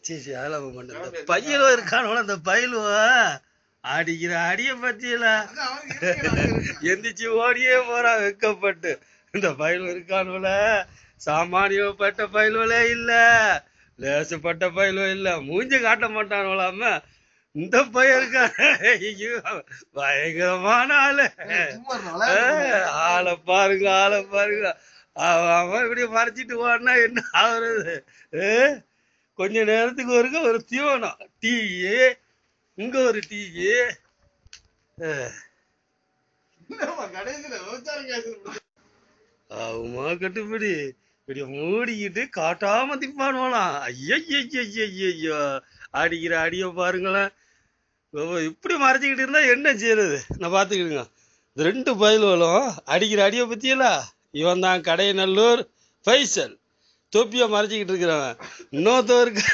சரி அதெல்லாம் போக மாட்டேன். பையலோ இருக்கானோல அந்த பயிலோ அடிக்கிற அடிய பத்தியில எந்திரிச்சு ஓடியே போறான் வெக்கப்பட்டு. இந்த பயிலும் இருக்கானோல சாமானியப்பட்ட பயிலுவலே இல்ல, லேசுப்பட்ட பயிலும் இல்ல, மூஞ்சி காட்ட மாட்டானோலாம இந்த பையன் இருக்கான பயங்கரமான ஆளு. ஆளை பாருங்க ஆளை பாருங்க. அவன் இப்படி மறைச்சிட்டு போனா என்ன ஆகுறது? கொஞ்ச நேரத்துக்கு ஒரு தீவனம் டீ, இங்க ஒரு டீ. ஆகுமா கட்டுப்படி இப்படி மூடிக்கிட்டு காட்டாம திப்பானுவலாம். ஐயோ அடிக்கிற அடிய பாருங்களேன். இப்படி மறைச்சிக்கிட்டு இருந்தா என்ன செய்யறது? நான் பாத்துக்கிடுங்க. இந்த 2 பயல்களும் அடிக்கிற அடிய பத்தியல. இவன் தான் கடையநல்லூர் ஃபைசல், தொப்பிய மறைச்சிக்கிட்டு இருக்கிறவன். இன்னொருத்தவருக்கு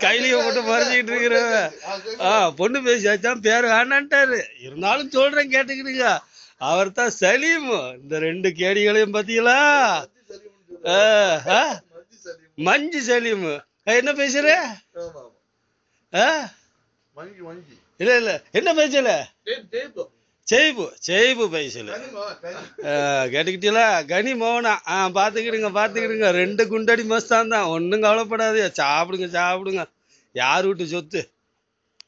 கையிலைய போட்டு மறைச்சிக்கிட்டு இருக்கிறவன் பொண்ணு பேசியாச்சான், பேர் வேணான்ட்டாரு. இருந்தாலும் சொல்றேன் கேட்டுக்கிடுங்க. அவர் தான் சலீம். இந்த 2 கேடிகளையும் பத்தியலா மஞ்சு சலீம். என்ன பேசுற? இல்ல இல்ல என்ன பேசல? செய்பு பைசல கேட்டுக்கிட்டீங்களா? கனி மோகனா பாத்துக்கிடுங்க 2 குண்டடி மஸ்தான் தான். ஒன்னும் கவலைப்படாது. சாப்பிடுங்க யார் வீட்டு சொத்து?